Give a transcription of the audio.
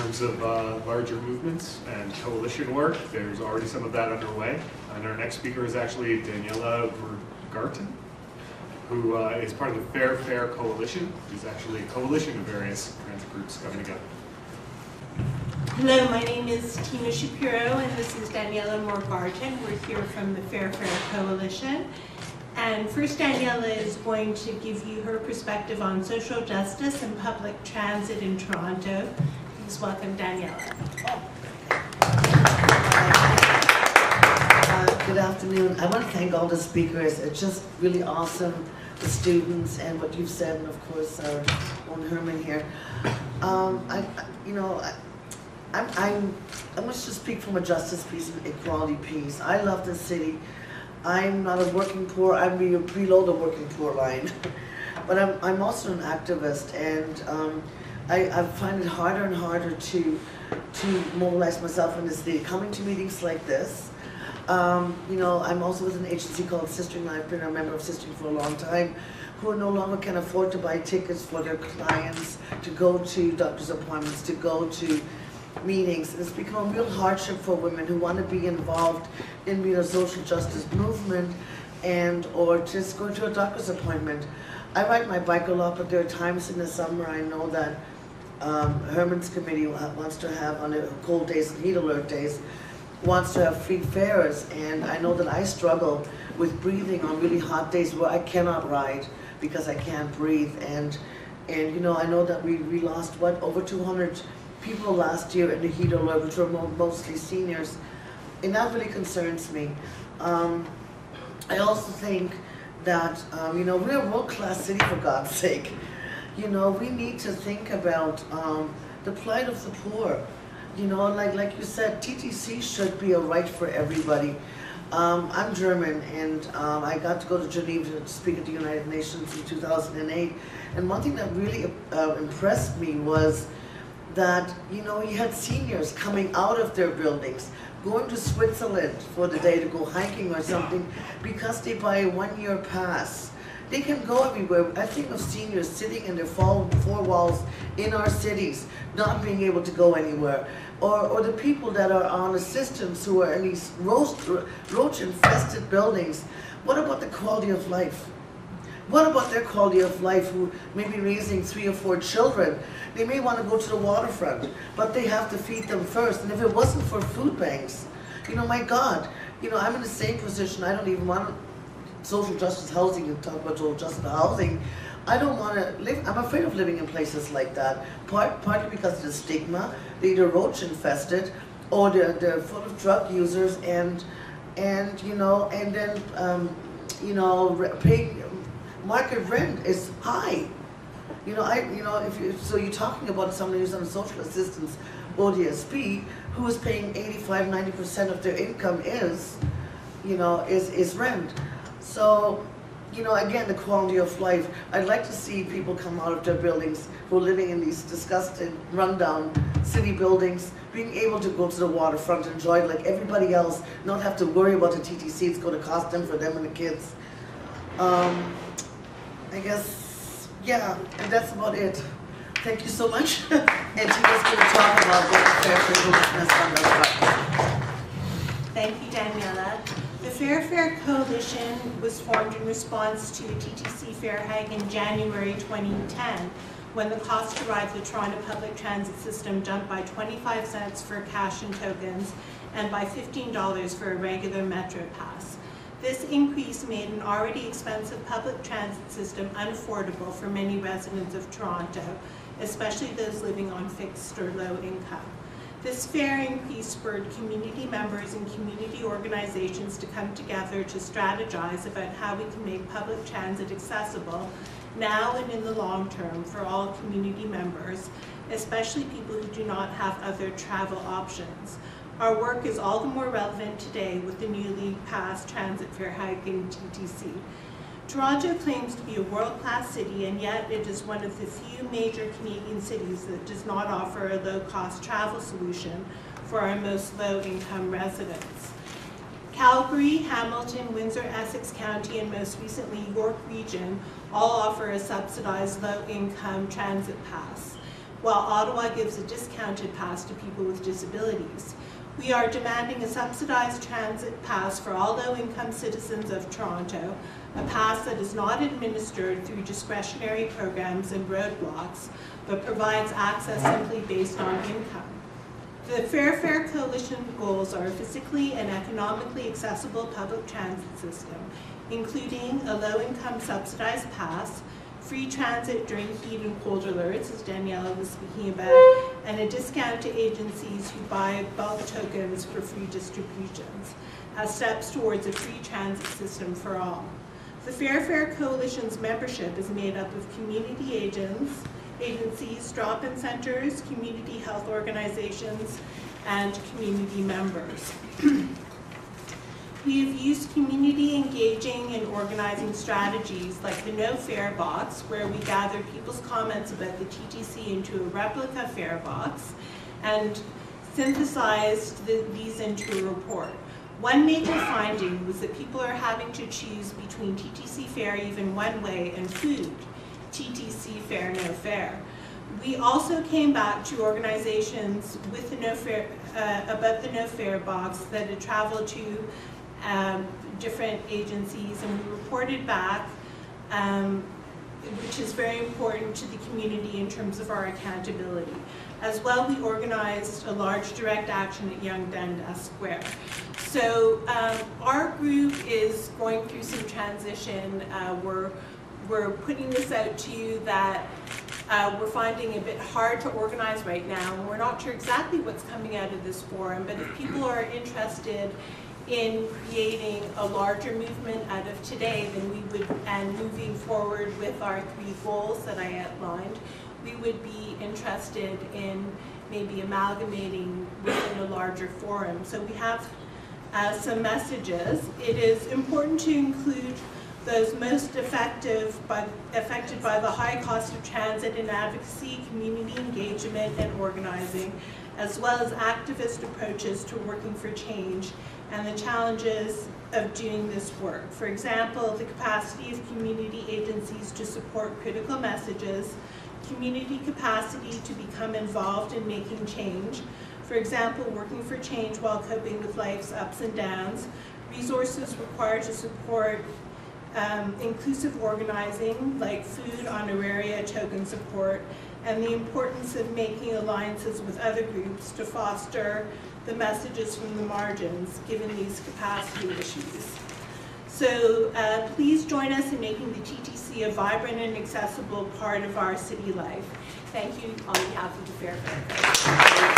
terms of larger movements and coalition work, there's already some of that underway. And our next speaker is actually Daniela Mergarten, who is part of the Fair Coalition, which is actually a coalition of various transit groups coming together. Hello, my name is Tina Shapiro, and this is Daniela Mergarten. We're here from the Fair Coalition. And first, Daniela is going to give you her perspective on social justice and public transit in Toronto. Please welcome Daniela. Good afternoon. I want to thank all the speakers. It's just really awesome, the students and what you've said, and of course our own Herman here. I must just speak from a justice piece and equality piece. I love this city. I'm not a working poor, I'm below the working poor line. But I'm also an activist, and I find it harder and harder to mobilize myself in the city. Coming to meetings like this, I'm also with an agency called Sistering. I've been a member of Sistering for a long time, who no longer can afford to buy tickets for their clients, to go to doctor's appointments, to go to meetings. It's become a real hardship for women who want to be involved in the social justice movement and or just go to a doctor's appointment. I ride my bike a lot, but there are times in the summer I know that Herman's committee wants to have, on the cold days and heat alert days, wants to have free fares, and I know that I struggle with breathing on really hot days where I cannot ride because I can't breathe. And I know that we lost over 200 people last year in the heat alert, which were mostly seniors, and that really concerns me. I also think that we're a world-class city, for God's sake. We need to think about the plight of the poor. Like you said, TTC should be a right for everybody. I'm German, and I got to go to Geneva to speak at the United Nations in 2008. And one thing that really impressed me was that, you had seniors coming out of their buildings, going to Switzerland for the day to go hiking or something, because they buy a one-year pass. They can go everywhere. I think of seniors sitting in their four walls in our cities, not being able to go anywhere. Or the people that are on assistance who are in these roach-infested buildings. What about the quality of life? What about their quality of life, who may be raising 3 or 4 children? They may want to go to the waterfront, but they have to feed them first. And if it wasn't for food banks, my God, I'm in the same position. I don't even want social justice housing. You talk about social justice housing. I don't want to live, I'm afraid of living in places like that, partly because of the stigma. They're either roach infested, or they're full of drug users, and then paying market rent is high. So you're talking about someone who's on social assistance, ODSP, who is paying 85–90% of their income is rent. So, again, the quality of life. I'd like to see people come out of their buildings who are living in these disgusting, rundown city buildings, being able to go to the waterfront, enjoy it like everybody else, not have to worry about the TTC it's going to cost them, for them and the kids. I guess, yeah, and that's about it. Thank you so much. And Tina's going to talk about what the Fair Coalition has done. Thank you, Daniela. The Fair Coalition was formed in response to a TTC fare hike in January 2010, when the cost to ride the Toronto public transit system jumped by 25 cents for cash and tokens, and by $15 for a regular Metro pass. This increase made an already expensive public transit system unaffordable for many residents of Toronto, especially those living on fixed or low income. This fare increase spurred community members and community organizations to come together to strategize about how we can make public transit accessible now and in the long term for all community members, especially people who do not have other travel options. Our work is all the more relevant today with the newly passed transit fare hike in TTC. Toronto claims to be a world-class city, and yet it is one of the few major Canadian cities that does not offer a low-cost travel solution for our most low-income residents. Calgary, Hamilton, Windsor, Essex County, and most recently York Region all offer a subsidized low-income transit pass. while Ottawa gives a discounted pass to people with disabilities. We are demanding a subsidized transit pass for all low-income citizens of Toronto, a pass that is not administered through discretionary programs and roadblocks, but provides access simply based on income. The Fair Fare Coalition goals are a physically and economically accessible public transit system, including a low-income subsidized pass, free transit during heat and cold alerts, as Daniela was speaking about, and a discount to agencies who buy bulk tokens for free distributions, as steps towards a free transit system for all. The Fair Fare Coalition's membership is made up of community agencies, drop-in centers, community health organizations, and community members. We have used community engaging and organizing strategies like the No Fare Box, where we gathered people's comments about the TTC into a replica fare box and synthesized these into a report. One major finding was that people are having to choose between TTC fare even one way and food, TTC fare, no fare. We also came back to organizations with the No Fare, about the No Fare box that had traveled to different agencies, and we reported back, which is very important to the community in terms of our accountability. As well, we organized a large direct action at Yonge Dundas Square. So our group is going through some transition. We're putting this out to you that we're finding it a bit hard to organize right now. We're not sure exactly what's coming out of this forum, but if people are interested in creating a larger movement out of today, then we would, and moving forward with our 3 goals that I outlined, we would be interested in maybe amalgamating within a larger forum. So we have some messages. It is important to include those most affected by the high cost of transit and advocacy, community engagement and organizing, as well as activist approaches to working for change and the challenges of doing this work. For example, the capacity of community agencies to support critical messages, community capacity to become involved in making change, for example, working for change while coping with life's ups and downs, resources required to support inclusive organizing like food, honoraria, token support, and the importance of making alliances with other groups to foster the messages from the margins, given these capacity issues. So please join us in making the TTC a vibrant and accessible part of our city life. Thank you on behalf of the Fair Fare.